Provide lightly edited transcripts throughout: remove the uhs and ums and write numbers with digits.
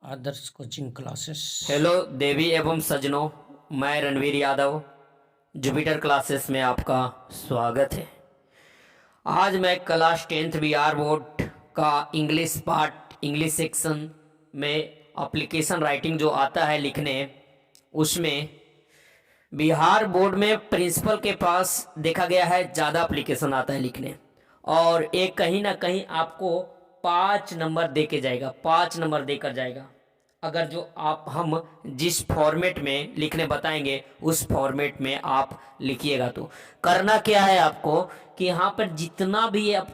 आदर्श coaching classes. Hello देवी एवं सज्जनों, मैं रणवीर यादव जुपिटर क्लासेस में आपका स्वागत है। आज मैं क्लास 10th बिहार बोर्ड का इंग्लिश पार्ट इंग्लिश सेक्शन में एप्लीकेशन राइटिंग जो आता है लिखने, उसमें बिहार बोर्ड में प्रिंसिपल के पास देखा गया है ज़्यादा एप्लीकेशन आता है लिखने, और एक कहीं ना कहीं आपको 5 नंबर दे के जाएगा, 5 नंबर देकर जाएगा अगर जो आप हम जिस फॉर्मेट में लिखने बताएंगे उस फॉर्मेट में आप लिखिएगा। तो करना क्या है आपको कि यहाँ पर जितना भी आप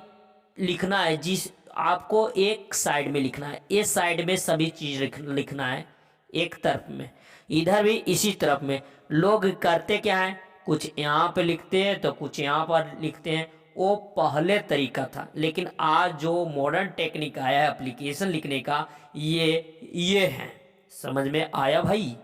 लिखना है, जिस आपको एक साइड में लिखना है, इस साइड में सभी चीज़ लिखना है, एक तरफ में, इधर भी इसी तरफ में। लोग करते क्या है, कुछ यहाँ पे लिखते हैं तो कुछ यहाँ पर लिखते हैं, वो पहले तरीका था। लेकिन आज जो मॉडर्न टेक्निक आया है एप्लीकेशन लिखने का, ये है। समझ में आया भाई?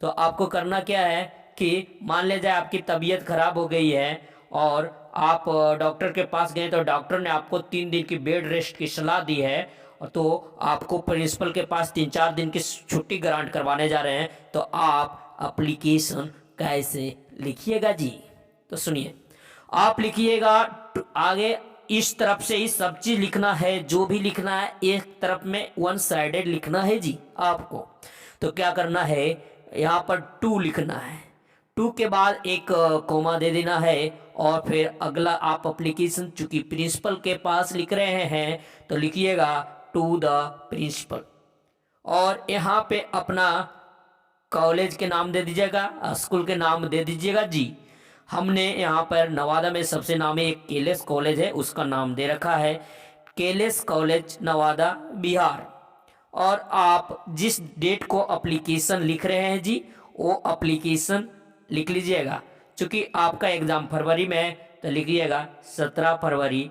तो आपको करना क्या है कि मान ले जाए आपकी तबीयत खराब हो गई है और आप डॉक्टर के पास गए, तो डॉक्टर ने आपको 3 दिन की बेड रेस्ट की सलाह दी है, तो आपको प्रिंसिपल के पास 3-4 दिन की छुट्टी ग्रांट करवाने जा रहे हैं, तो आप एप्लीकेशन कैसे लिखिएगा जी? तो सुनिए, आप लिखिएगा आगे इस तरफ से ही सब चीज लिखना है, जो भी लिखना है एक तरफ में वन साइडेड लिखना है जी आपको। तो क्या करना है, यहाँ पर 2 लिखना है, 2 के बाद एक कोमा दे देना है, और फिर अगला आप एप्लीकेशन चूंकि प्रिंसिपल के पास लिख रहे हैं तो लिखिएगा टू द प्रिंसिपल, और यहाँ पे अपना कॉलेज के नाम दे दीजिएगा, स्कूल के नाम दे दीजिएगा जी। हमने यहाँ पर नवादा में सबसे नामी एक केलेस कॉलेज है, उसका नाम दे रखा है केलेस कॉलेज नवादा बिहार। और आप जिस डेट को एप्लीकेशन लिख रहे हैं जी, वो एप्लीकेशन लिख लीजिएगा। चूँकि आपका एग्ज़ाम फरवरी में है तो लिखिएगा 17 फरवरी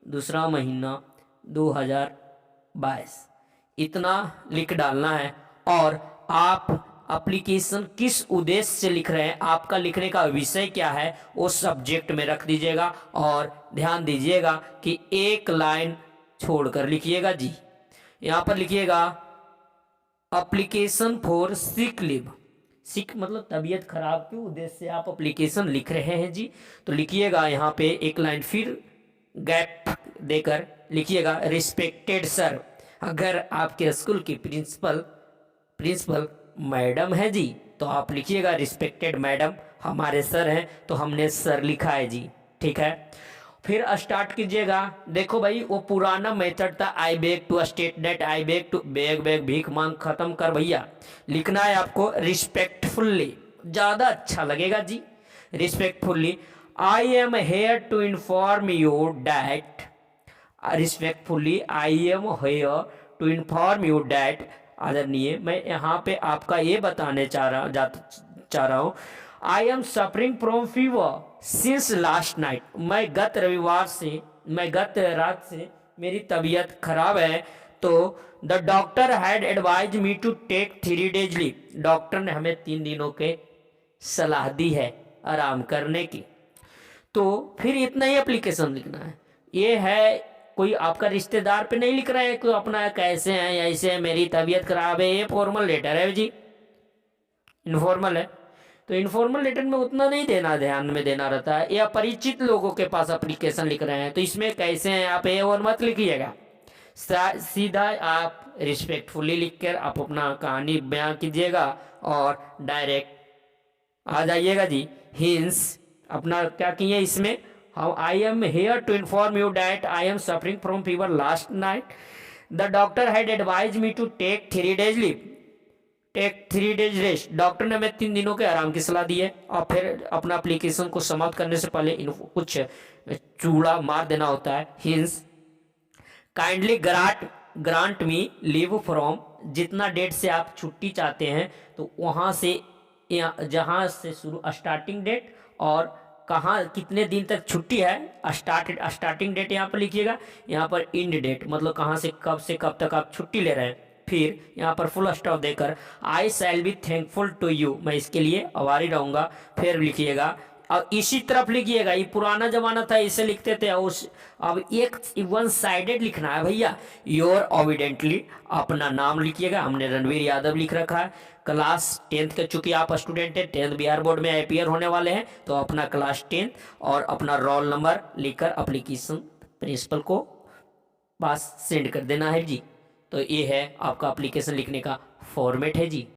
दूसरा महीना 2022, इतना लिख डालना है। और आप एप्लीकेशन किस उद्देश्य से लिख रहे हैं, आपका लिखने का विषय क्या है, वो सब्जेक्ट में रख दीजिएगा। और ध्यान दीजिएगा कि एक लाइन छोड़कर लिखिएगा जी। यहाँ पर लिखिएगा एप्लीकेशन फॉर सिक लीव, सिक मतलब तबीयत खराब के उद्देश्य से आप एप्लीकेशन लिख रहे हैं जी। तो लिखिएगा यहाँ पे एक लाइन फिर गैप देकर लिखिएगा रिस्पेक्टेड सर। अगर आपके स्कूल की प्रिंसिपल मैडम है जी, तो आप लिखिएगा रिस्पेक्टेड मैडम, हमारे सर हैं तो हमने सर लिखा है जी, ठीक है। फिर स्टार्ट कीजिएगा। देखो भाई, वो पुराना मेथड था I beg to state that, I beg to beg भीख मांग, खत्म कर भैया। लिखना है आपको रिस्पेक्टफुल्ली, ज़्यादा अच्छा लगेगा जी। Respectfully, I am here to inform you that, respectfully I am here to inform you that, आदरणीय मैं यहाँ पे आपका ये बताने चाह रहा हूँ, I am suffering from fever since last night, मैं गत रात से मेरी तबीयत खराब है। तो the doctor had advise me to take 3 days leave, doctor ने हमें 3 दिनों के सलाह दी है आराम करने की। तो फिर इतना ही एप्लीकेशन लिखना है। ये है, कोई आपका रिश्तेदार पे नहीं लिख रहा है कोई अपना कैसे हैं या ऐसे है, मेरी तबीयत खराब है, ये फॉर्मल लेटर है जी, इनफॉर्मल है। तो इनफॉर्मल लेटर में उतना नहीं देना, ध्यान में देना रहता है। या परिचित लोगों के पास एप्लीकेशन लिख रहे हैं तो इसमें कैसे हैं आप ये और मत लिखिएगा, सीधा आप रिस्पेक्टफुली लिखकर आप अपना कहानी बयां कीजिएगा और डायरेक्ट आ जाइएगा जी। हिंस अपना क्या किए इसमें, हम I am here to inform you that I am suffering from fever last night, the doctor had advise me to take 3 days leave, take 3 days rest, doctor ने हमें 3 दिनों के आराम की सलाह दी है। और फिर अपना एप्लीकेशन को समाप्त करने से पहले इनको कुछ चूड़ा मार देना होता है। Hints kindly grant me leave from, जितना डेट से आप छुट्टी चाहते हैं तो वहाँ से जहाँ से शुरू स्टार्टिंग डेट और कहाँ कितने दिन तक छुट्टी है, स्टार्टिंग डेट यहाँ पर लिखिएगा, यहाँ पर एंड डेट मतलब कहाँ से कब तक आप छुट्टी ले रहे हैं। फिर यहाँ पर फुल स्टॉप देकर I shall be thankful to you, मैं इसके लिए आभारी रहूँगा। फिर लिखिएगा और इसी तरफ लिखिएगा, ये पुराना जमाना था इसे लिखते थे, उस अब एक वन साइडेड लिखना है भैया। योर ऑविडेंटली अपना नाम लिखिएगा, हमने रणवीर यादव लिख रखा है। क्लास 10th के, चूंकि आप स्टूडेंट हैं, 10th बिहार बोर्ड में अपियर होने वाले हैं, तो अपना क्लास 10th और अपना रोल नंबर लिखकर अप्लीकेशन प्रिंसिपल को पास सेंड कर देना है जी। तो ये है आपका एप्लीकेशन लिखने का फॉर्मेट है जी।